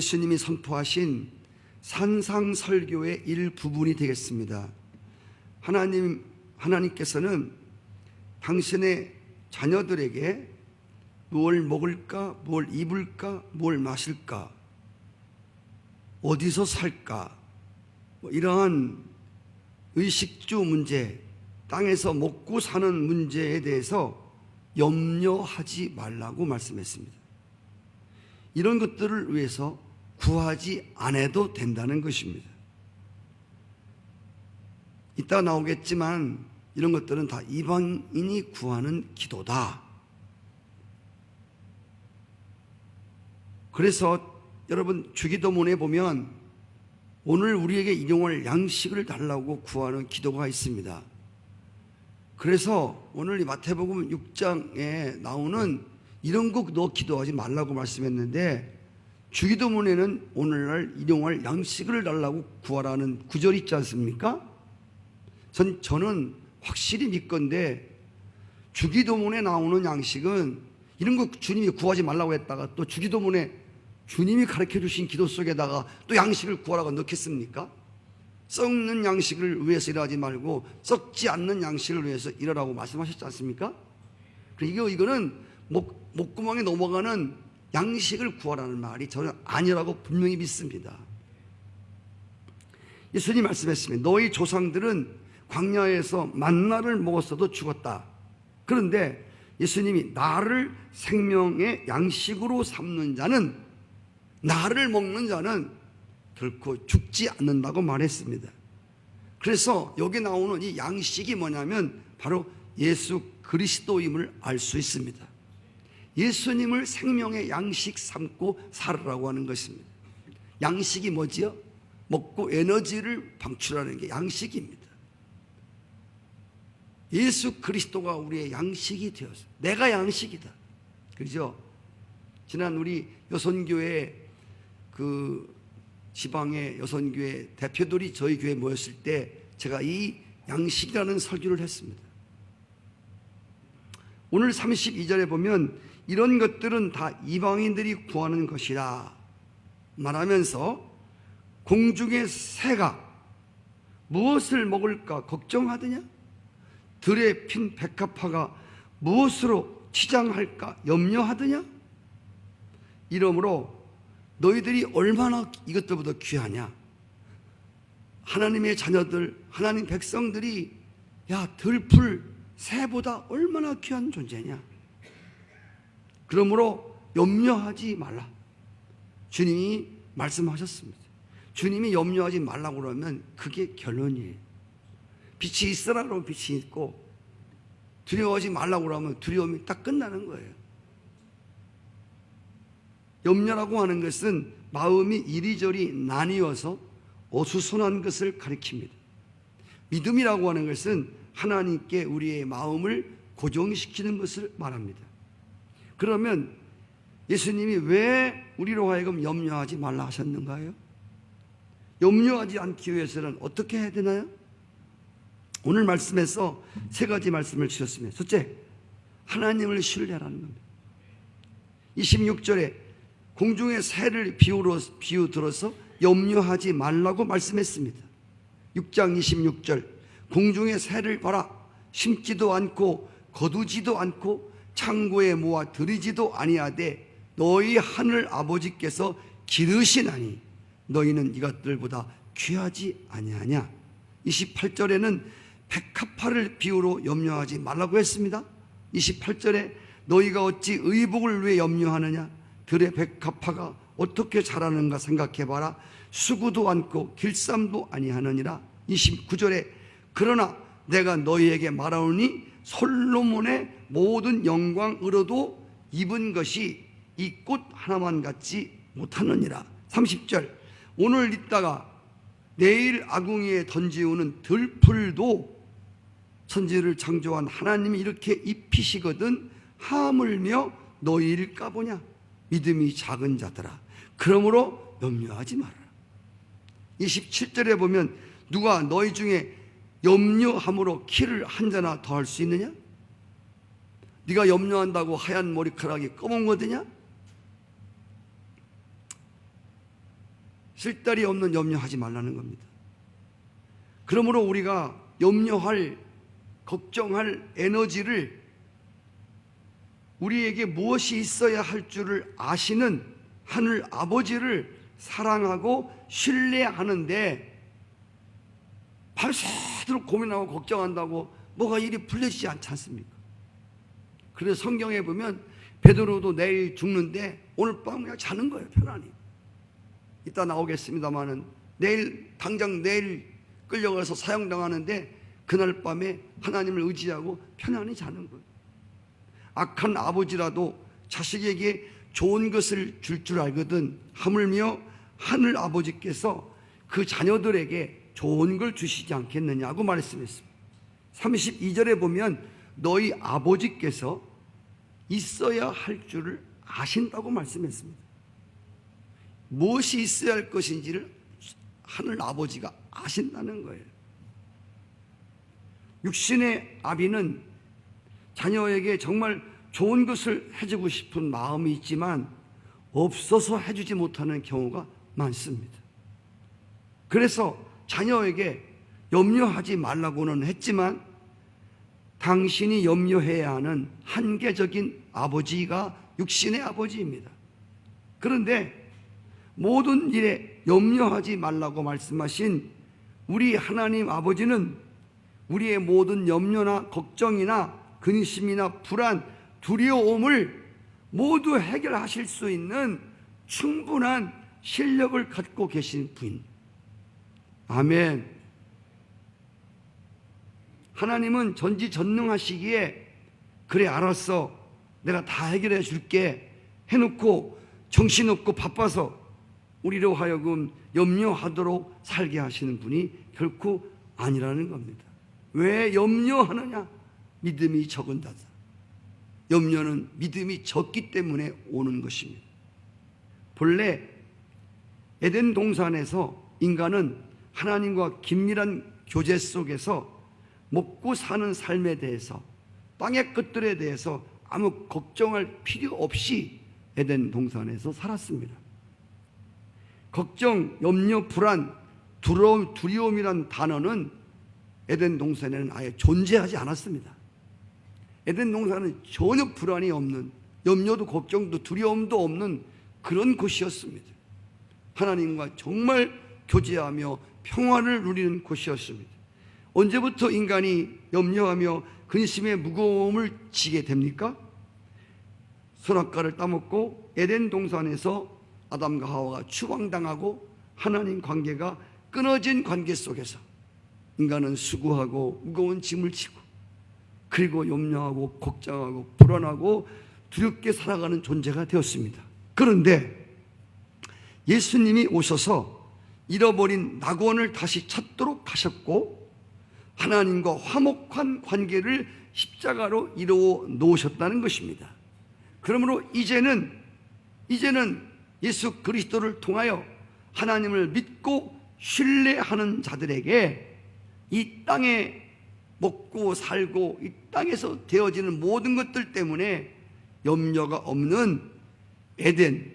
예수님이 선포하신 산상설교의 일부분이 되겠습니다. 하나님께서는 당신의 자녀들에게 무엇을 먹을까, 무엇을 입을까, 무엇을 마실까, 어디서 살까, 이러한 의식주 문제, 땅에서 먹고 사는 문제에 대해서 염려하지 말라고 말씀했습니다. 이런 것들을 위해서 구하지 않아도 된다는 것입니다. 이따 나오겠지만 이런 것들은 다 이방인이 구하는 기도다. 그래서 여러분, 주기도문에 보면 오늘 우리에게 일용할 양식을 달라고 구하는 기도가 있습니다. 그래서 오늘 이 마태복음 6장에 나오는 이런 거 너 기도하지 말라고 말씀했는데, 주기도문에는 오늘날 일용할 양식을 달라고 구하라는 구절이 있지 않습니까? 저는 확실히 믿건데, 주기도문에 나오는 양식은 이런 거 주님이 구하지 말라고 했다가 또 주기도문에 주님이 가르쳐 주신 기도 속에다가 또 양식을 구하라고 넣겠습니까? 썩는 양식을 위해서 일하지 말고 썩지 않는 양식을 위해서 일하라고 말씀하셨지 않습니까? 이거는 목구멍에 넘어가는 양식을 구하라는 말이 저는 아니라고 분명히 믿습니다. 예수님 말씀했습니다. 너희 조상들은 광야에서 만나를 먹었어도 죽었다. 그런데 예수님이 나를 생명의 양식으로 삼는 자는, 나를 먹는 자는 결코 죽지 않는다고 말했습니다. 그래서 여기 나오는 이 양식이 뭐냐면 바로 예수 그리스도임을 알 수 있습니다. 예수님을 생명의 양식 삼고 살으라고 하는 것입니다. 양식이 뭐지요? 먹고 에너지를 방출하는 게 양식입니다. 예수 그리스도가 우리의 양식이 되었어요. 내가 양식이다. 그죠? 지난 우리 여선교회 지방의 여선교회 대표들이 저희 교회에 모였을 때 제가 이 양식이라는 설교를 했습니다. 오늘 32절에 보면 이런 것들은 다 이방인들이 구하는 것이라 말하면서 공중의 새가 무엇을 먹을까 걱정하더냐? 들에 핀 백합화가 무엇으로 치장할까 염려하더냐? 이러므로 너희들이 얼마나 이것들보다 귀하냐? 하나님의 자녀들, 하나님 백성들이 들풀 새보다 얼마나 귀한 존재냐? 그러므로 염려하지 말라. 주님이 말씀하셨습니다. 주님이 염려하지 말라고 그러면 그게 결론이에요. 빛이 있으라 그러면 빛이 있고, 두려워하지 말라고 그러면 두려움이 딱 끝나는 거예요. 염려라고 하는 것은 마음이 이리저리 나뉘어서 어수선한 것을 가리킵니다. 믿음이라고 하는 것은 하나님께 우리의 마음을 고정시키는 것을 말합니다. 그러면 예수님이 왜 우리로 하여금 염려하지 말라 하셨는가요? 염려하지 않기 위해서는 어떻게 해야 되나요? 오늘 말씀에서 세 가지 말씀을 주셨습니다. 첫째, 하나님을 신뢰하라는 겁니다. 26절에 공중의 새를 비유 들어서 염려하지 말라고 말씀했습니다. 6장 26절, 공중의 새를 봐라. 심지도 않고 거두지도 않고 창고에 모아 들이지도 아니하되 너희 하늘 아버지께서 기르시나니 너희는 이것들보다 귀하지 아니하냐? 28절에는 백합화를 비유로 염려하지 말라고 했습니다. 28절에 너희가 어찌 의복을 위해 염려하느냐? 들의 백합화가 어떻게 자라는가 생각해봐라. 수구도 않고 길쌈도 아니하느니라. 29절에 그러나 내가 너희에게 말하오니 솔로몬의 모든 영광으로도 입은 것이 이 꽃 하나만 같지 못하느니라. 30절 오늘 있다가 내일 아궁이에 던지우는 들풀도 천지를 창조한 하나님이 이렇게 입히시거든 하물며 너희일까 보냐? 믿음이 작은 자들아, 그러므로 염려하지 말아라. 27절에 보면 누가 너희 중에 염려함으로 키를 한 자나 더 할 수 있느냐? 네가 염려한다고 하얀 머리카락이 검은 거더냐? 쓸데리 없는 염려하지 말라는 겁니다. 그러므로 우리가 염려할, 걱정할 에너지를 우리에게 무엇이 있어야 할 줄을 아시는 하늘 아버지를 사랑하고 신뢰하는데 밤새도록 고민하고 걱정한다고 뭐가 일이 풀려지지 않지 않습니까? 그래서 성경에 보면 베드로도 내일 죽는데 오늘 밤 그냥 자는 거예요. 편안히. 이따 나오겠습니다마는 당장 내일 끌려가서 사형당하는데 그날 밤에 하나님을 의지하고 편안히 자는 거예요. 악한 아버지라도 자식에게 좋은 것을 줄 알거든 하물며 하늘 아버지께서 그 자녀들에게 좋은 걸 주시지 않겠느냐고 말씀했습니다. 32절에 보면 너희 아버지께서 있어야 할 줄을 아신다고 말씀했습니다. 무엇이 있어야 할 것인지를 하늘 아버지가 아신다는 거예요. 육신의 아비는 자녀에게 정말 좋은 것을 해주고 싶은 마음이 있지만 없어서 해주지 못하는 경우가 많습니다. 그래서 자녀에게 염려하지 말라고는 했지만 당신이 염려해야 하는 한계적인 아버지가 육신의 아버지입니다. 그런데 모든 일에 염려하지 말라고 말씀하신 우리 하나님 아버지는 우리의 모든 염려나 걱정이나 근심이나 불안, 두려움을 모두 해결하실 수 있는 충분한 실력을 갖고 계신 분. 아멘. 하나님은 전지전능하시기에 그래 알았어, 내가 다 해결해 줄게 해놓고 정신없고 바빠서 우리로 하여금 염려하도록 살게 하시는 분이 결코 아니라는 겁니다. 왜 염려하느냐? 믿음이 적은다다. 염려는 믿음이 적기 때문에 오는 것입니다. 본래 에덴 동산에서 인간은 하나님과 긴밀한 교제 속에서 먹고 사는 삶에 대해서, 땅의 것들에 대해서 아무 걱정할 필요 없이 에덴 동산에서 살았습니다. 걱정, 염려, 불안, 두려움이란 단어는 에덴 동산에는 아예 존재하지 않았습니다. 에덴 동산은 전혀 불안이 없는, 염려도 걱정도 두려움도 없는 그런 곳이었습니다. 하나님과 정말 교제하며 평화를 누리는 곳이었습니다. 언제부터 인간이 염려하며 근심의 무거움을 지게 됩니까? 선악과를 따먹고 에덴 동산에서 아담과 하와가 추방당하고 하나님 관계가 끊어진 관계 속에서 인간은 수고하고 무거운 짐을 지고 그리고 염려하고 걱정하고 불안하고 두렵게 살아가는 존재가 되었습니다. 그런데 예수님이 오셔서 잃어버린 낙원을 다시 찾도록 하셨고 하나님과 화목한 관계를 십자가로 이루어 놓으셨다는 것입니다. 그러므로 이제는 예수 그리스도를 통하여 하나님을 믿고 신뢰하는 자들에게 이 땅에 먹고 살고 이 땅에서 되어지는 모든 것들 때문에 염려가 없는 에덴,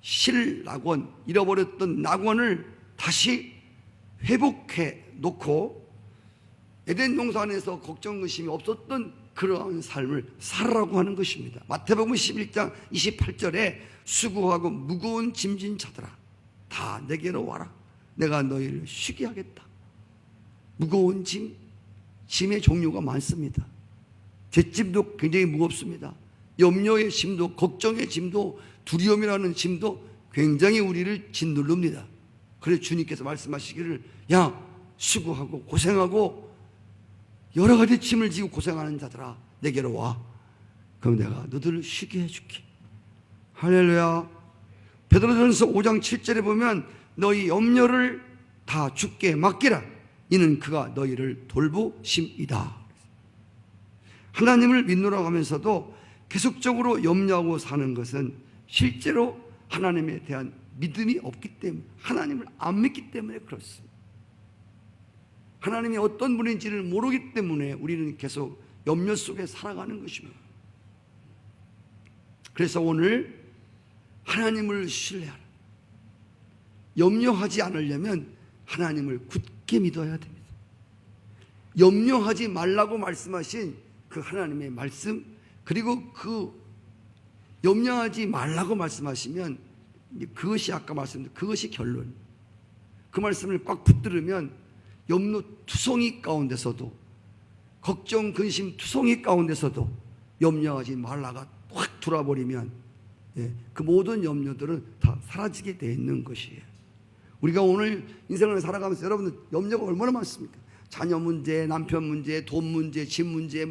실낙원, 잃어버렸던 낙원을 다시 회복해 놓고 에덴 동산에서 걱정 근심이 없었던 그러한 삶을 살아라고 하는 것입니다. 마태복음 11장 28절에 수고하고 무거운 짐진 자들아 다 내게로 와라, 내가 너희를 쉬게 하겠다. 무거운 짐의 종류가 많습니다. 잿짐도 굉장히 무겁습니다. 염려의 짐도, 걱정의 짐도, 두려움이라는 짐도 굉장히 우리를 짓누릅니다. 그래서 주님께서 말씀하시기를 야, 수고하고 고생하고 여러 가지 짐을 지고 고생하는 자들아 내게로 와, 그럼 내가 너들을 쉬게 해줄게. 할렐루야. 베드로전서 5장 7절에 보면 너희 염려를 다 주께 맡기라, 이는 그가 너희를 돌보심이다. 하나님을 믿노라고 하면서도 계속적으로 염려하고 사는 것은 실제로 하나님에 대한 믿음이 없기 때문에, 하나님을 안 믿기 때문에 그렇습니다. 하나님이 어떤 분인지를 모르기 때문에 우리는 계속 염려 속에 살아가는 것입니다. 그래서 오늘 하나님을 신뢰하라. 염려하지 않으려면 하나님을 굳게 믿어야 됩니다. 염려하지 말라고 말씀하신 그 하나님의 말씀, 그리고 그 염려하지 말라고 말씀하시면 그것이 아까 말씀드린 그것이 결론. 그 말씀을 꽉 붙들으면 염려 투성이 가운데서도, 걱정 근심 투성이 가운데서도 염려하지 말라가 확 돌아버리면 그 모든 염려들은 다 사라지게 되어 있는 것이에요. 우리가 오늘 인생을 살아가면서 여러분들 염려가 얼마나 많습니까? 자녀 문제, 남편 문제, 돈 문제, 집 문제,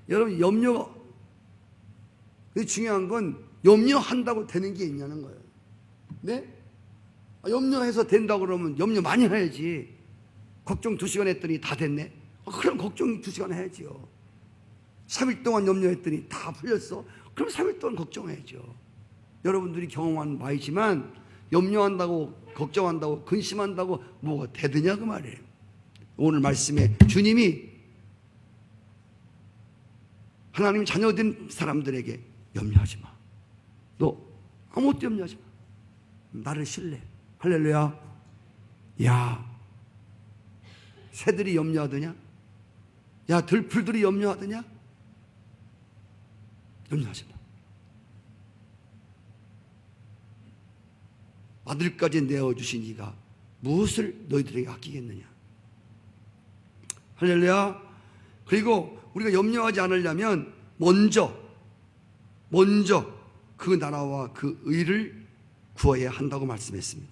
여러분 염려가. 근데 중요한 건 염려한다고 되는 게 있냐는 거예요. 네? 염려해서 된다고 그러면 염려 많이 해야지. 걱정 2시간 했더니 다 됐네? 그럼 걱정 2시간 해야지요. 3일 동안 염려했더니 다 풀렸어? 그럼 3일 동안 걱정해야죠. 여러분들이 경험한 바이지만 염려한다고, 걱정한다고, 근심한다고 뭐가 되느냐 그 말이에요. 오늘 말씀에 주님이 하나님 자녀된 사람들에게 염려하지 마. 너 아무것도 염려하지 마. 나를 신뢰. 할렐루야. 야, 새들이 염려하더냐? 야, 들풀들이 염려하더냐? 염려하지 마. 아들까지 내어주신 이가 무엇을 너희들에게 아끼겠느냐? 할렐루야. 그리고 우리가 염려하지 않으려면 먼저 그 나라와 그 의를 구해야 한다고 말씀했습니다.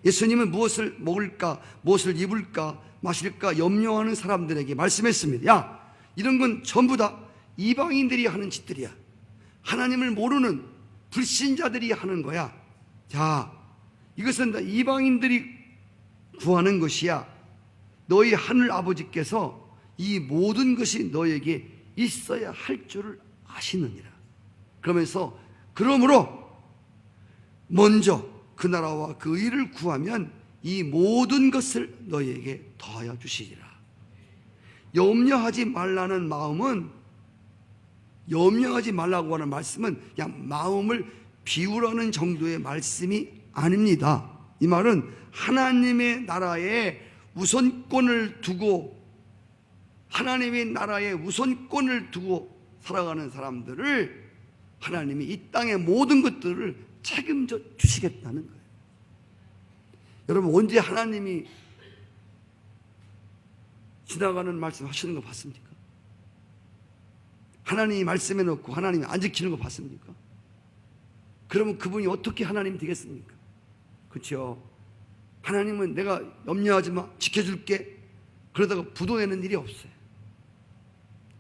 예수님은 무엇을 먹을까, 무엇을 입을까, 마실까 염려하는 사람들에게 말씀했습니다. 야, 이런 건 전부 다 이방인들이 하는 짓들이야. 하나님을 모르는 불신자들이 하는 거야. 자, 이것은 다 이방인들이 구하는 것이야. 너희 하늘 아버지께서 이 모든 것이 너에게 있어야 할 줄을 아시느니라. 그러면서 그러므로 먼저 그 나라와 그 의를 구하면 이 모든 것을 너희에게 더하여 주시리라. 염려하지 말라는 마음은, 염려하지 말라고 하는 말씀은 그냥 마음을 비우라는 정도의 말씀이 아닙니다. 이 말은 하나님의 나라에 우선권을 두고, 하나님의 나라에 우선권을 두고 살아가는 사람들을 하나님이 이 땅의 모든 것들을 책임져 주시겠다는 거예요. 여러분, 언제 하나님이 지나가는 말씀 하시는 거 봤습니까? 하나님이 말씀해 놓고 하나님이 안 지키는 거 봤습니까? 그러면 그분이 어떻게 하나님 되겠습니까? 그렇죠? 하나님은 내가 염려하지 마, 지켜줄게, 그러다가 부도내는 일이 없어요.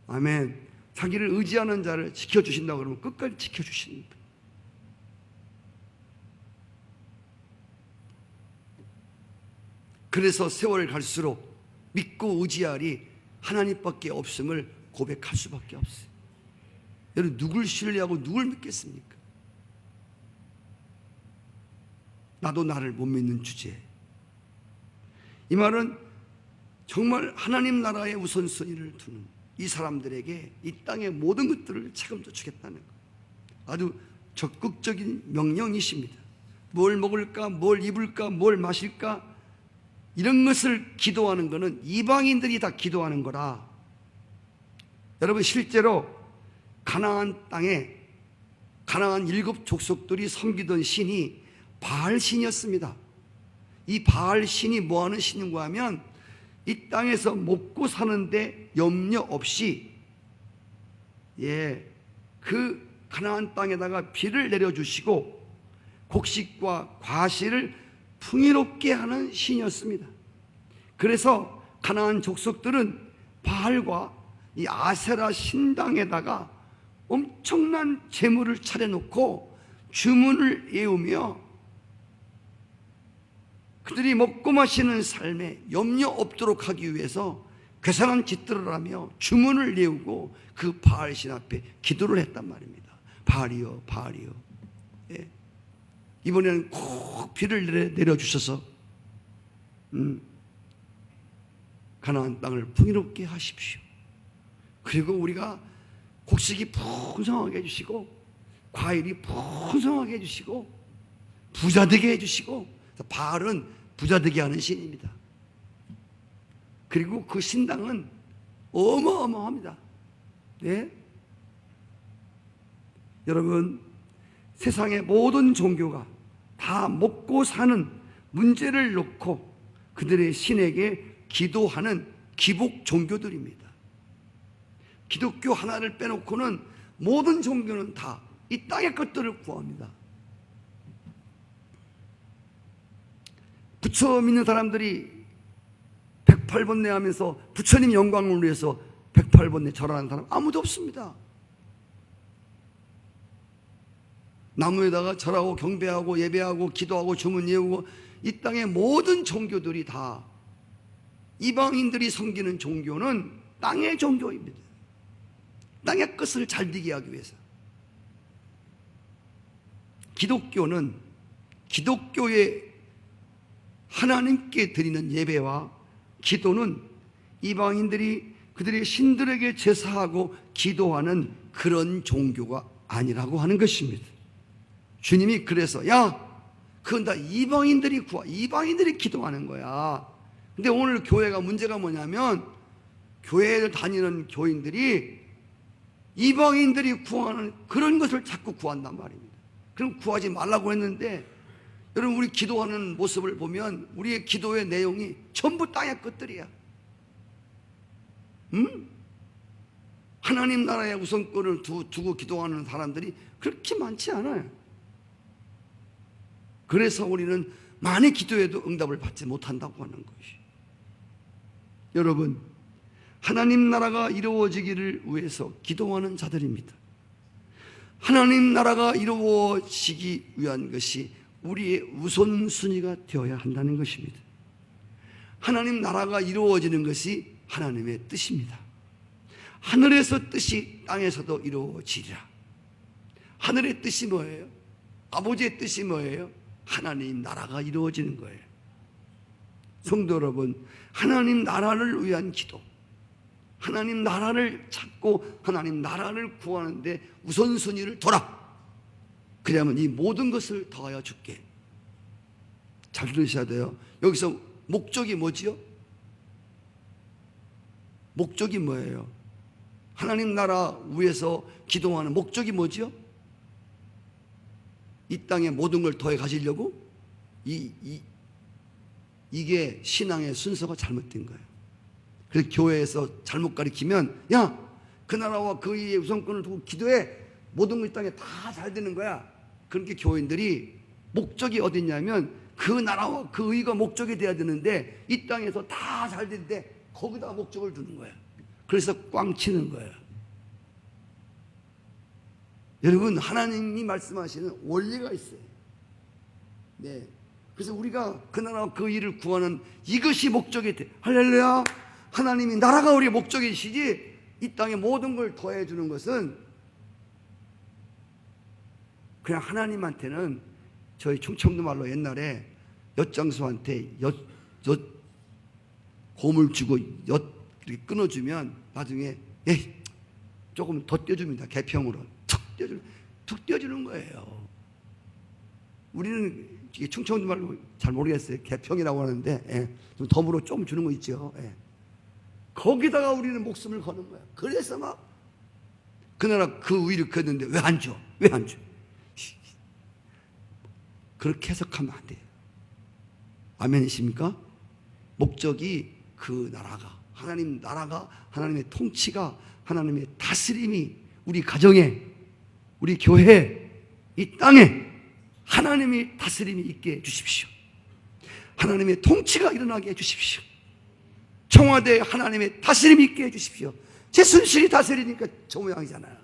아멘. 자기를 의지하는 자를 지켜주신다고 그러면 끝까지 지켜주십니다. 그래서 세월을 갈수록 믿고 의지하리 하나님밖에 없음을 고백할 수밖에 없어요. 여러분, 누굴 신뢰하고 누굴 믿겠습니까? 나도 나를 못 믿는 주제에. 이 말은 정말 하나님 나라의 우선순위를 두는 이 사람들에게 이 땅의 모든 것들을 책임져 주겠다는 것, 아주 적극적인 명령이십니다. 뭘 먹을까, 뭘 입을까, 뭘 마실까, 이런 것을 기도하는 것은 이방인들이 다 기도하는 거라. 여러분, 실제로 가나안 땅에 가나안 7 족속들이 섬기던 신이 바알 신이었습니다. 이 바알 신이 뭐하는 신인가 하면 이 땅에서 먹고 사는데 염려 없이 그 가나안 땅에다가 비를 내려주시고 곡식과 과실을 풍요롭게 하는 신이었습니다. 그래서 가나안 족속들은 바알과 이 아세라 신당에다가 엄청난 제물을 차려놓고 주문을 외우며 그들이 먹고 마시는 삶에 염려 없도록 하기 위해서 괴상한 짓들을 하며 주문을 외우고 그 바알신 앞에 기도를 했단 말입니다. 바알이여, 바알이여, 이번에는 꼭 비를 내려주셔서 가나안 땅을 풍요롭게 하십시오. 그리고 우리가 곡식이 풍성하게 해주시고 과일이 풍성하게 해주시고 부자 되게 해주시고 그래서 바알은 부자되게 하는 신입니다. 그리고 그 신당은 어마어마합니다. 네? 여러분, 세상의 모든 종교가 다 먹고 사는 문제를 놓고 그들의 신에게 기도하는 기복 종교들입니다. 기독교 하나를 빼놓고는 모든 종교는 다 이 땅의 것들을 구합니다. 부처 믿는 사람들이 108번뇌 하면서 부처님 영광을 위해서 108번뇌 절하는 사람 아무도 없습니다. 나무에다가 절하고 경배하고 예배하고 기도하고 주문 외우고 이 땅의 모든 종교들이 다 이방인들이 섬기는 종교는 땅의 종교입니다. 땅의 것을 잘 되게 하기 위해서. 기독교는 기독교의 하나님께 드리는 예배와 기도는 이방인들이 그들의 신들에게 제사하고 기도하는 그런 종교가 아니라고 하는 것입니다. 주님이 그래서 그건 다 이방인들이 이방인들이 기도하는 거야. 근데 오늘 교회가 문제가 뭐냐면 교회를 다니는 교인들이 이방인들이 구하는 그런 것을 자꾸 구한단 말입니다. 그럼 구하지 말라고 했는데 여러분, 우리 기도하는 모습을 보면 우리의 기도의 내용이 전부 땅의 것들이야. 하나님 나라의 우선권을 두고 기도하는 사람들이 그렇게 많지 않아요. 그래서 우리는 많이 기도해도 응답을 받지 못한다고 하는 것이. 여러분, 하나님 나라가 이루어지기를 위해서 기도하는 자들입니다. 하나님 나라가 이루어지기 위한 것이 우리의 우선순위가 되어야 한다는 것입니다. 하나님 나라가 이루어지는 것이 하나님의 뜻입니다. 하늘에서 뜻이 땅에서도 이루어지리라. 하늘의 뜻이 뭐예요? 아버지의 뜻이 뭐예요? 하나님 나라가 이루어지는 거예요. 성도 여러분, 하나님 나라를 위한 기도, 하나님 나라를 찾고 하나님 나라를 구하는데 우선순위를 둬라. 그러면 이 모든 것을 더하여 줄게. 잘 들으셔야 돼요. 여기서 목적이 뭐지요? 목적이 뭐예요? 하나님 나라 위해서 기도하는 목적이 뭐지요? 이 땅에 모든 걸 더해 가시려고? 이게 신앙의 순서가 잘못된 거예요. 그래서 교회에서 잘못 가르치면 그 나라와 그 위의 우선권을 두고 기도해. 모든 걸 이 땅에 다 잘 되는 거야. 그렇게 교인들이 목적이 어딨냐면 그 나라와 그 의가 목적이 돼야 되는데 이 땅에서 다 잘 되는데 거기다 목적을 두는 거야. 그래서 꽝 치는 거야. 여러분, 하나님이 말씀하시는 원리가 있어요. 네. 그래서 우리가 그 나라와 그 일을 구하는 이것이 목적이 돼. 할렐루야. 하나님이 나라가 우리의 목적이시지 이 땅에 모든 걸 더해주는 것은 그냥 하나님한테는 저희 충청도 말로 옛날에 엿장수한테 곰을 주고 엿 이렇게 끊어주면 나중에 조금 더 떼줍니다. 개평으로 툭 떼주는 거예요. 우리는 충청도 말로 잘 모르겠어요. 개평이라고 하는데 좀 덤으로 좀 주는 거 있죠. 거기다가 우리는 목숨을 거는 거야. 그래서 막 그 나라 그 위를 걷는데 왜 안 줘? 왜 안 줘? 그렇게 해석하면 안 돼요. 아멘이십니까? 목적이 그 나라가, 하나님 나라가, 하나님의 통치가, 하나님의 다스림이 우리 가정에, 우리 교회에, 이 땅에 하나님의 다스림이 있게 해주십시오. 하나님의 통치가 일어나게 해주십시오. 청와대에 하나님의 다스림이 있게 해주십시오. 제 순실이 다스리니까 저 모양이잖아요.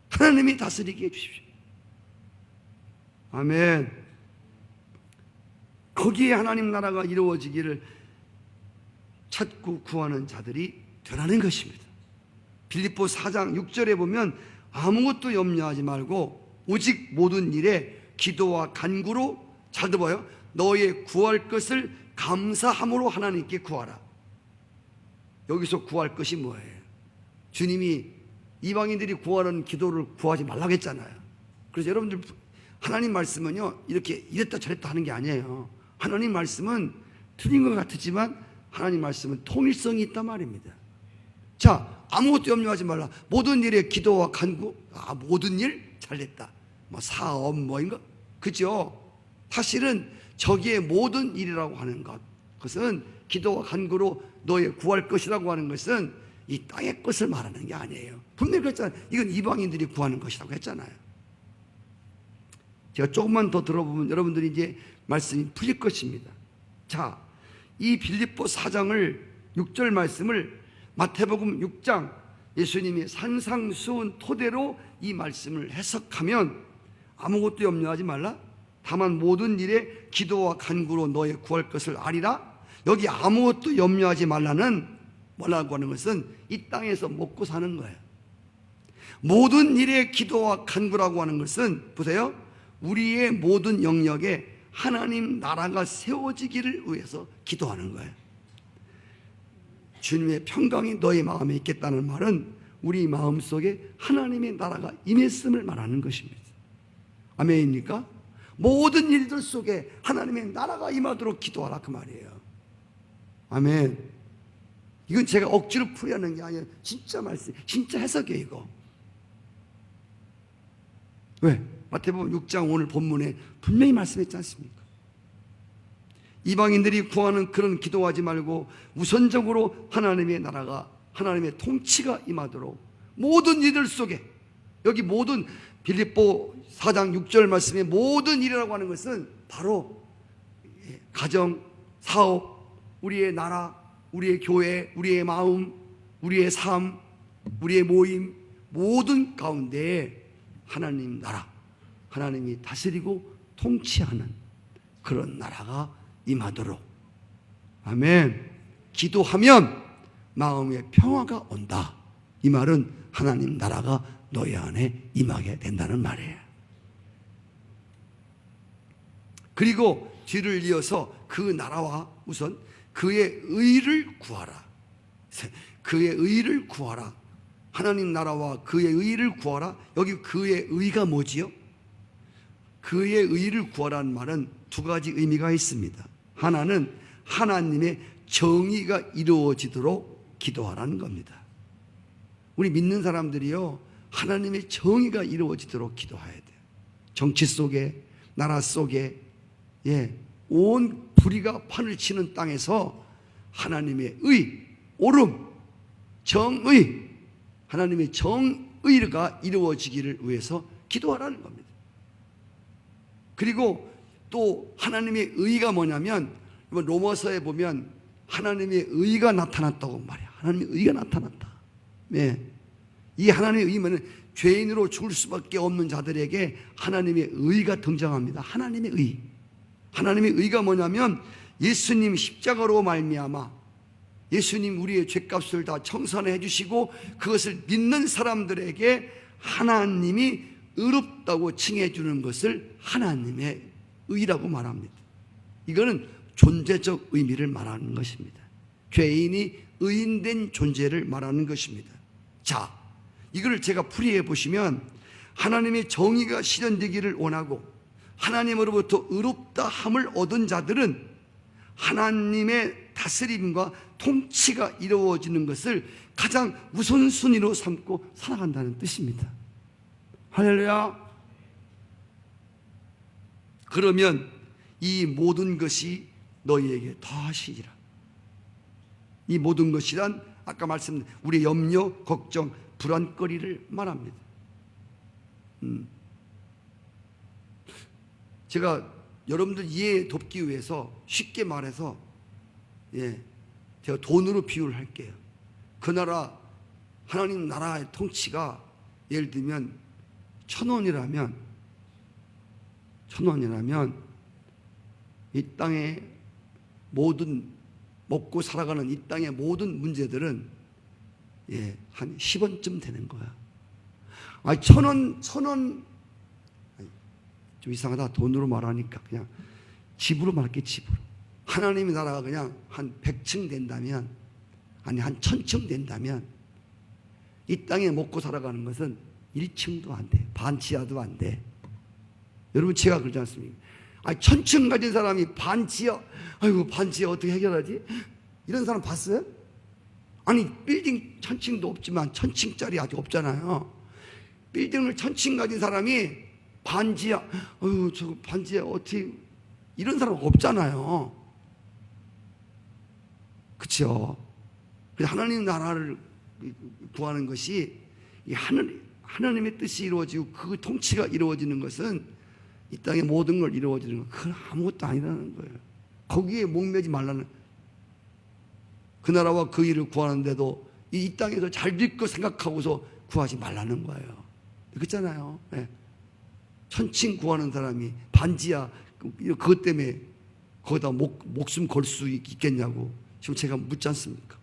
하나님이 다스리게 해주십시오. 아멘. 거기에 하나님 나라가 이루어지기를 찾고 구하는 자들이 되라는 것입니다. 빌립보 4장 6절에 보면 아무것도 염려하지 말고 오직 모든 일에 기도와 간구로, 잘 들어봐요, 너의 구할 것을 감사함으로 하나님께 구하라. 여기서 구할 것이 뭐예요? 주님이 이방인들이 구하는 기도를 구하지 말라고 했잖아요. 그래서 여러분들 하나님 말씀은요 이렇게 이랬다 저랬다 하는 게 아니에요. 하나님 말씀은 틀린 것 같지만 하나님 말씀은 통일성이 있단 말입니다. 자, 아무것도 염려하지 말라. 모든 일에 기도와 간구. 모든 일 잘됐다. 뭐 사업 뭐인가? 그죠? 사실은 저기에 모든 일이라고 하는 것, 그것은 기도와 간구로 너의 구할 것이라고 하는 것은 이 땅의 것을 말하는 게 아니에요. 분명히 그랬잖아요. 이건 이방인들이 구하는 것이라고 했잖아요. 제가 조금만 더 들어보면 여러분들이 이제 말씀이 풀릴 것입니다. 자, 이 빌립보 4장을 6절 말씀을 마태복음 6장 예수님이 산상수훈 토대로 이 말씀을 해석하면 아무것도 염려하지 말라. 다만 모든 일에 기도와 간구로 너의 구할 것을 아리라. 여기 아무것도 염려하지 말라는 뭐라고 하는 것은 이 땅에서 먹고 사는 거예요. 모든 일에 기도와 간구라고 하는 것은 보세요. 우리의 모든 영역에 하나님 나라가 세워지기를 위해서 기도하는 거예요. 주님의 평강이 너의 마음에 있겠다는 말은 우리 마음속에 하나님의 나라가 임했음을 말하는 것입니다. 아멘입니까? 모든 일들 속에 하나님의 나라가 임하도록 기도하라 그 말이에요. 아멘. 이건 제가 억지로 풀이하는 게 아니에요. 진짜 말씀, 진짜 해석이에요 이거. 왜? 마태복음 6장 오늘 본문에 분명히 말씀했지 않습니까? 이방인들이 구하는 그런 기도하지 말고 우선적으로 하나님의 나라가, 하나님의 통치가 임하도록 모든 일들 속에, 여기 모든 빌립보 4장 6절 말씀의 모든 일이라고 하는 것은 바로 가정, 사업, 우리의 나라, 우리의 교회, 우리의 마음, 우리의 삶, 우리의 모임 모든 가운데에 하나님 나라, 하나님이 다스리고 통치하는 그런 나라가 임하도록. 아멘. 기도하면 마음의 평화가 온다. 이 말은 하나님 나라가 너희 안에 임하게 된다는 말이에요. 그리고 뒤를 이어서 그 나라와 우선 그의 의를 구하라. 그의 의를 구하라. 하나님 나라와 그의 의를 구하라. 여기 그의 의가 뭐지요? 그의 의를 구하라는 말은 두 가지 의미가 있습니다. 하나는 하나님의 정의가 이루어지도록 기도하라는 겁니다. 우리 믿는 사람들이요, 하나님의 정의가 이루어지도록 기도해야 돼요. 정치 속에, 나라 속에, 온 불의가 판을 치는 땅에서 하나님의 의, 옳음, 정의, 하나님의 정의가 이루어지기를 위해서 기도하라는 겁니다. 그리고 또 하나님의 의가 뭐냐면 로마서에 보면 하나님의 의가 나타났다고 말해요. 하나님의 의가 나타났다. 이 하나님의 의면 죄인으로 죽을 수밖에 없는 자들에게 하나님의 의가 등장합니다. 하나님의 의. 하나님의 의가 뭐냐면 예수님 십자가로 말미암아 예수님 우리의 죄값을 다 청산해 주시고 그것을 믿는 사람들에게 하나님이 의롭다고 칭해 주는 것을 하나님의 의라고 말합니다. 이거는 존재적 의미를 말하는 것입니다. 죄인이 의인된 존재를 말하는 것입니다. 자, 이걸 제가 풀이해 보시면 하나님의 정의가 실현되기를 원하고 하나님으로부터 의롭다 함을 얻은 자들은 하나님의 다스림과 통치가 이루어지는 것을 가장 우선순위로 삼고 살아간다는 뜻입니다. 할렐루야. 그러면 이 모든 것이 너희에게 더하시리라. 이 모든 것이란 아까 말씀드린 우리의 염려, 걱정, 불안거리를 말합니다. 제가 여러분들 이해 돕기 위해서 쉽게 말해서 제가 돈으로 비유를 할게요. 그 나라 하나님 나라의 통치가 예를 들면 1,000원이라면 이 땅의 모든 먹고 살아가는 이 땅의 모든 문제들은 한 10원쯤 되는 거야. 1,000원 좀 이상하다. 돈으로 말하니까 그냥 집으로 말할게. 집으로. 하나님의 나라가 그냥 한 100층 된다면, 아니 한 1000층 된다면 이 땅에 먹고 살아가는 것은 1층도 안 돼. 반 지하도 안 돼. 여러분 제가 그러지 않습니까? 천층 가진 사람이 반지하, 아이고 반지하 어떻게 해결하지? 이런 사람 봤어요? 아니 빌딩 천층도 없지만 천층짜리 아직 없잖아요. 빌딩을 천층 가진 사람이 반지하, 아이고 저 반지하 어떻게, 이런 사람 없잖아요. 그렇죠? 하나님 나라를 구하는 것이 이 하나님의 뜻이 이루어지고 그 통치가 이루어지는 것은 이 땅의 모든 걸 이루어지는 것, 그건 아무것도 아니라는 거예요. 거기에 목매지 말라는, 그 나라와 그 일을 구하는데도 이 땅에서 잘 될 거 생각하고서 구하지 말라는 거예요. 그렇잖아요. 네. 천칭 구하는 사람이 반지하 그것 때문에 거기다 목숨 걸 수 있겠냐고 지금 제가 묻지 않습니까?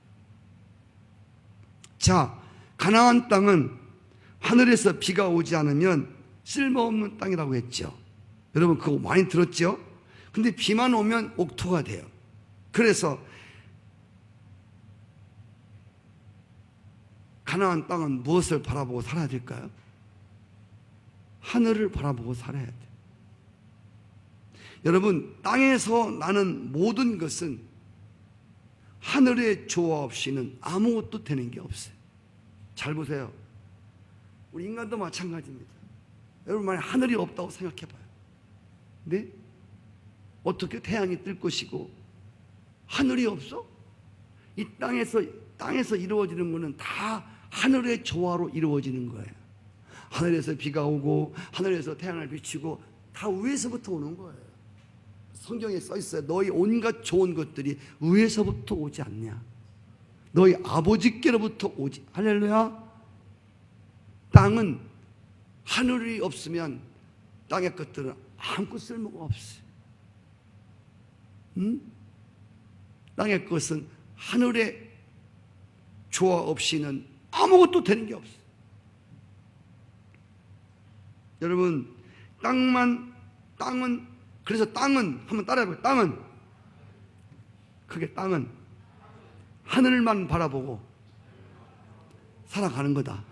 자, 가나안 땅은 하늘에서 비가 오지 않으면 쓸모없는 땅이라고 했죠. 여러분 그거 많이 들었죠? 근데 비만 오면 옥토가 돼요. 그래서 가나안 땅은 무엇을 바라보고 살아야 될까요? 하늘을 바라보고 살아야 돼요. 여러분 땅에서 나는 모든 것은 하늘의 조화 없이는 아무것도 되는 게 없어요. 잘 보세요. 우리 인간도 마찬가지입니다. 여러분 만약 하늘이 없다고 생각해 봐요. 네? 어떻게 태양이 뜰 것이고 하늘이 없어? 이 땅에서 이루어지는 것은 다 하늘의 조화로 이루어지는 거예요. 하늘에서 비가 오고 하늘에서 태양을 비추고 다 위에서부터 오는 거예요. 성경에 써 있어요. 너희 온갖 좋은 것들이 위에서부터 오지 않냐? 너희 아버지께로부터 오지. 할렐루야. 땅은 하늘이 없으면 땅의 것들은 아무것도 쓸모가 없어요. 땅의 것은 하늘의 조화 없이는 아무것도 되는 게 없어요. 여러분 땅은 그래서 땅은 한번 따라해봐요. 땅은 크게 땅은 하늘만 바라보고 살아가는 거다.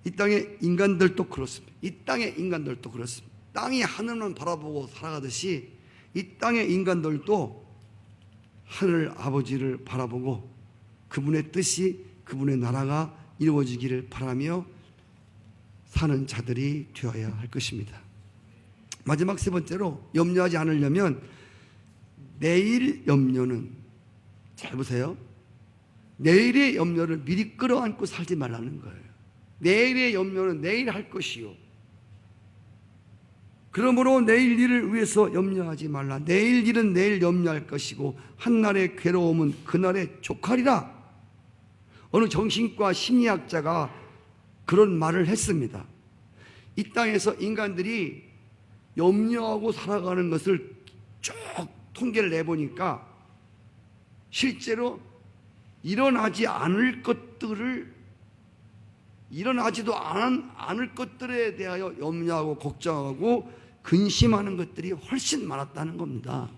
이 땅의 인간들도 그렇습니다. 이 땅의 인간들도 그렇습니다. 땅이 하늘만 바라보고 살아가듯이 이 땅의 인간들도 하늘 아버지를 바라보고 그분의 뜻이, 그분의 나라가 이루어지기를 바라며 사는 자들이 되어야 할 것입니다. 마지막 세 번째로 염려하지 않으려면 내일 염려는, 잘 보세요, 내일의 염려를 미리 끌어안고 살지 말라는 거예요. 내일의 염려는 내일 할 것이요, 그러므로 내일 일을 위해서 염려하지 말라. 내일 일은 내일 염려할 것이고 한날의 괴로움은 그날의 족하리라. 어느 정신과 심리학자가 그런 말을 했습니다. 이 땅에서 인간들이 염려하고 살아가는 것을 쭉 통계를 내보니까 실제로 일어나지도 않을 것들에 대하여 염려하고 걱정하고 근심하는 것들이 훨씬 많았다는 겁니다.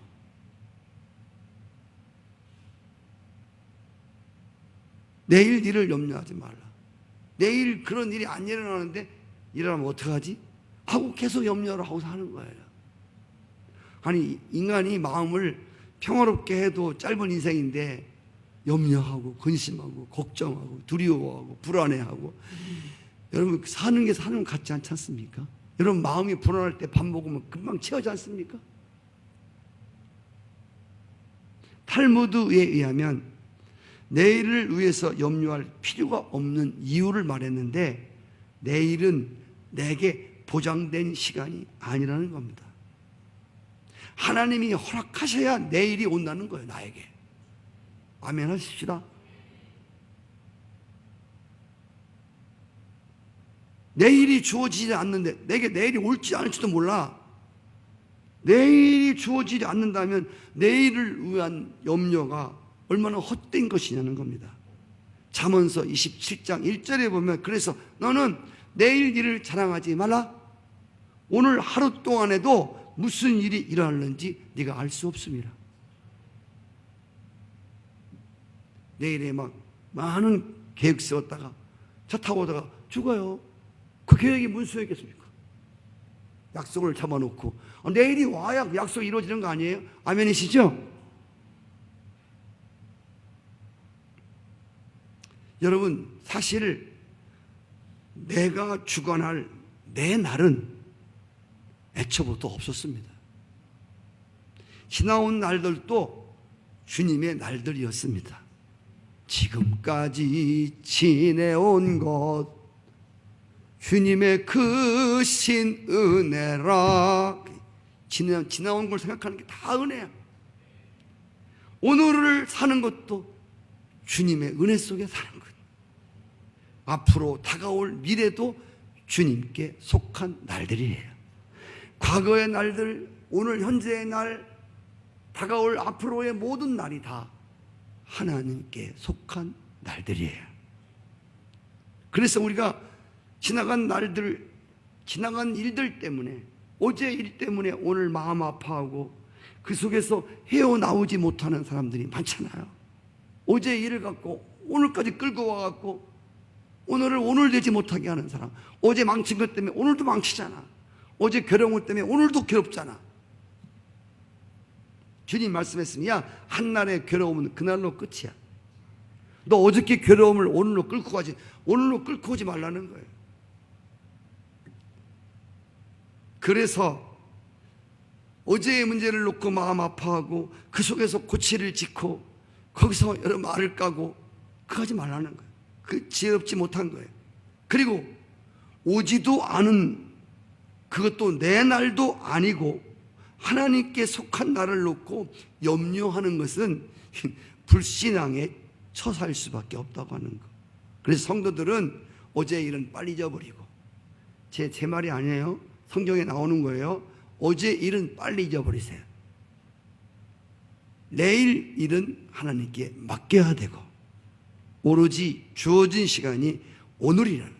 내일 일을 염려하지 말라. 내일 그런 일이 안 일어나는데 일어나면 어떡하지? 하고 계속 염려를 하고 사는 거예요. 아니 인간이 마음을 평화롭게 해도 짧은 인생인데 염려하고 근심하고 걱정하고 두려워하고 불안해하고, 여러분 사는 게 사는 것 같지 않지 않습니까? 여러분 마음이 불안할 때 밥 먹으면 금방 채워지 않습니까? 탈무드에 의하면 내일을 위해서 염려할 필요가 없는 이유를 말했는데 내일은 내게 보장된 시간이 아니라는 겁니다. 하나님이 허락하셔야 내일이 온다는 거예요. 나에게. 아멘 하십시다. 내일이 주어지지 않는데, 내게 내일이 올지 않을지도 몰라. 내일이 주어지지 않는다면 내일을 위한 염려가 얼마나 헛된 것이냐는 겁니다. 잠언서 27장 1절에 보면, 그래서 너는 내일 일을 자랑하지 말라. 오늘 하루 동안에도 무슨 일이 일어날는지 네가 알 수 없습니다. 내일에 막 많은 계획 세웠다가 차 타고 오다가 죽어요. 그 계획이 무슨 소용이겠습니까? 약속을 잡아놓고 내일이 와야 그 약속이 이루어지는 거 아니에요? 아멘이시죠? 여러분, 사실 내가 주관할 내 날은 애초부터 없었습니다. 지나온 날들도 주님의 날들이었습니다. 지금까지 지내온 것 주님의 크신 은혜라. 지나온 걸 생각하는 게 다 은혜야. 오늘을 사는 것도 주님의 은혜 속에 사는 것. 앞으로 다가올 미래도 주님께 속한 날들이에요. 과거의 날들, 오늘 현재의 날, 다가올 앞으로의 모든 날이 다 하나님께 속한 날들이에요. 그래서 우리가 지나간 날들, 지나간 일들 때문에, 어제 일 때문에 오늘 마음 아파하고 그 속에서 헤어나오지 못하는 사람들이 많잖아요. 어제 일을 갖고 오늘까지 끌고 와갖고 오늘을 오늘 되지 못하게 하는 사람. 어제 망친 것 때문에 오늘도 망치잖아. 어제 괴로운 것 때문에 오늘도 괴롭잖아. 주님 말씀했으면 한날의 괴로움은 그날로 끝이야. 너 어저께 괴로움을 오늘로 끌고 가지, 오늘로 끌고 오지 말라는 거예요. 그래서 어제의 문제를 놓고 마음 아파하고 그 속에서 고치를 짓고 거기서 여러 말을 까고 그거 하지 말라는 거예요. 그 지혜롭지 못한 거예요. 그리고 오지도 않은, 그것도 내 날도 아니고 하나님께 속한 날을 놓고 염려하는 것은 불신앙에 처살 수밖에 없다고 하는 거. 그래서 성도들은 어제 일은 빨리 잊어버리고, 제 말이 아니에요. 성경에 나오는 거예요. 어제 일은 빨리 잊어버리세요. 내일 일은 하나님께 맡겨야 되고, 오로지 주어진 시간이 오늘이라는,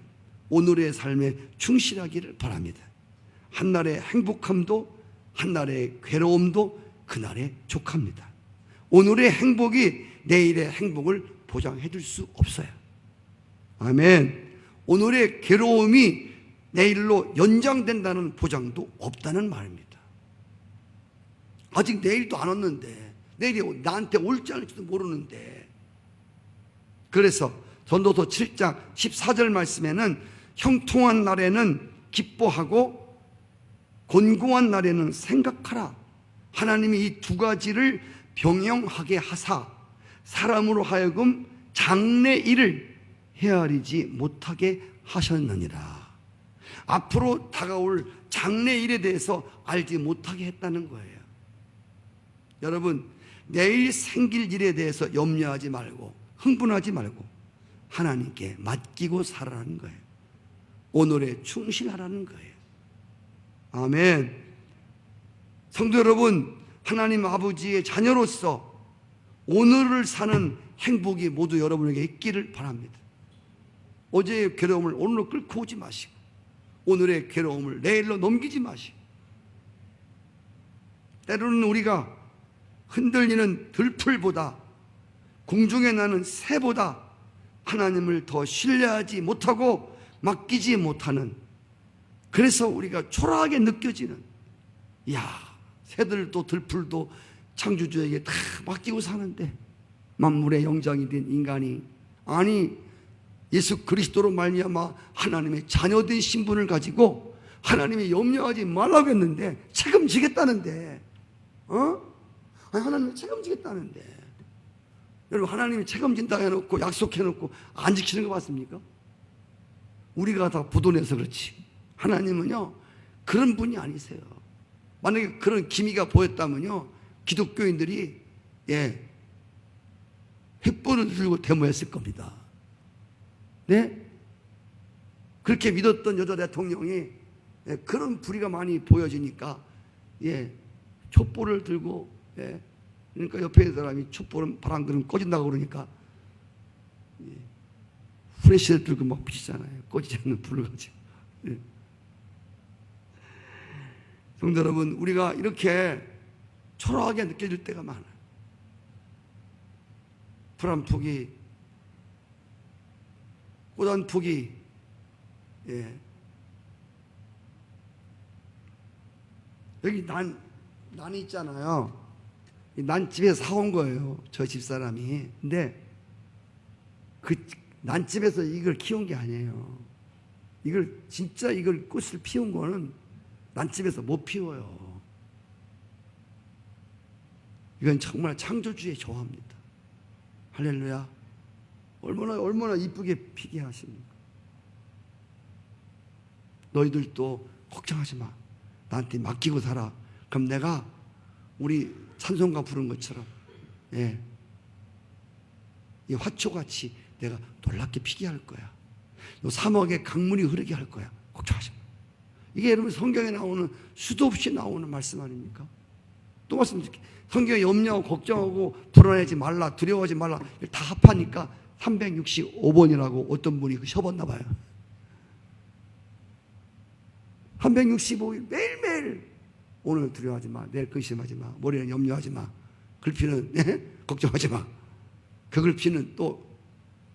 오늘의 삶에 충실하기를 바랍니다. 한날의 행복함도 한날의 괴로움도 그날에 족합니다. 오늘의 행복이 내일의 행복을 보장해 줄 수 없어요. 아멘. 오늘의 괴로움이 내일로 연장된다는 보장도 없다는 말입니다. 아직 내일도 안 왔는데, 내일이 나한테 올지 않을지도 모르는데. 그래서 전도서 7장 14절 말씀에는 형통한 날에는 기뻐하고 곤고한 날에는 생각하라. 하나님이 이 두 가지를 병영하게 하사 사람으로 하여금 장래일을 헤아리지 못하게 하셨느니라. 앞으로 다가올 장래일에 대해서 알지 못하게 했다는 거예요. 여러분, 내일 생길 일에 대해서 염려하지 말고 흥분하지 말고 하나님께 맡기고 살아라는 거예요. 오늘에 충실하라는 거예요. 아멘. 성도 여러분, 하나님 아버지의 자녀로서 오늘을 사는 행복이 모두 여러분에게 있기를 바랍니다. 어제의 괴로움을 오늘로 끌고 오지 마시고 오늘의 괴로움을 내일로 넘기지 마시고, 때로는 우리가 흔들리는 들풀보다 공중에 나는 새보다 하나님을 더 신뢰하지 못하고 맡기지 못하는, 그래서 우리가 초라하게 느껴지는, 새들도 들풀도 창조주에게 다 맡기고 사는데 만물의 영장이 된 인간이, 아니 예수 그리스도로 말미암아 하나님의 자녀된 신분을 가지고 하나님이 염려하지 말라고 했는데 책임지겠다는데, 아니 하나님이 책임지겠다는데, 여러분 하나님이 책임진다 해놓고 약속해놓고 안 지키는 거 맞습니까? 우리가 다 부도내서 그렇지 하나님은요 그런 분이 아니세요. 만약에 그런 기미가 보였다면요 기독교인들이 횃불을 들고 데모했을 겁니다. 네? 그렇게 믿었던 여자 대통령이 그런 불의가 많이 보여지니까 촛불을 들고, 그러니까 옆에 있는 사람이 촛불은 바람 들으면 꺼진다고 그러니까 후레쉬를 들고 막 비치잖아요. 꺼지지 않는 불을 가지고. 성도 여러분, 우리가 이렇게 초라하게 느껴질 때가 많아요. 불안폭이 꽃한 폭이 여기 난이 있잖아요. 난 집에서 사온 거예요. 저 집사람이. 근데 그 난집에서 이걸 키운 게 아니에요. 이걸 진짜 이걸 꽃을 피운 거는 난집에서 못 피워요. 이건 정말 창조주의 조화입니다. 할렐루야. 얼마나 이쁘게 피게 하십니까? 너희들도 걱정하지 마. 나한테 맡기고 살아. 그럼 내가 우리 찬송가 부른 것처럼 이 화초같이 내가 놀랍게 피게 할 거야. 너 사막에 강물이 흐르게 할 거야. 걱정하지 마. 이게 여러분 성경에 나오는 수도 없이 나오는 말씀 아닙니까? 또 말씀드릴게요. 성경에 염려하고 걱정하고 불안하지 말라, 두려워하지 말라 다 합하니까 365번이라고 어떤 분이 셔봤나 봐요. 365일 매일매일 오늘 두려워하지 마, 내일 근심하지 마, 모레는 염려하지 마, 글피는 걱정하지 마. 그 글피는 또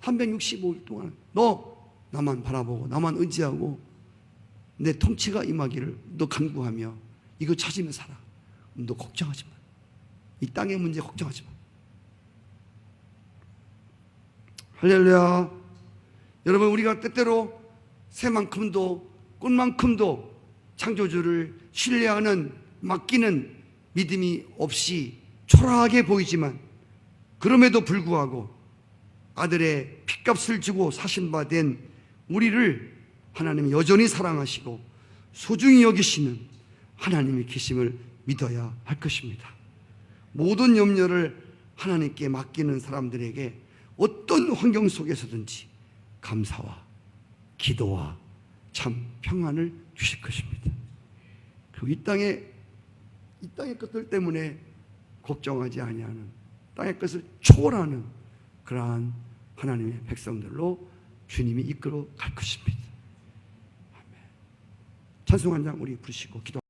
365일 동안 너 나만 바라보고 나만 의지하고 내 통치가 임하기를 너 간구하며 이거 찾으며 살아. 너 걱정하지 마. 이 땅의 문제 걱정하지 마. 할렐루야. 여러분, 우리가 때때로 새만큼도 꽃만큼도 창조주를 신뢰하는 맡기는 믿음이 없이 초라하게 보이지만 그럼에도 불구하고 아들의 핏값을 주고 사신 바 된 우리를 하나님이 여전히 사랑하시고 소중히 여기시는 하나님의 계심을 믿어야 할 것입니다. 모든 염려를 하나님께 맡기는 사람들에게 어떤 환경 속에서든지 감사와 기도와 참 평안을 주실 것입니다. 그 이 땅의 것들 때문에 걱정하지 아니하는 땅의 것을 초월하는 그러한 하나님의 백성들로 주님이 이끌어 갈 것입니다. 아멘. 찬송 한 장 우리 부르시고 기도.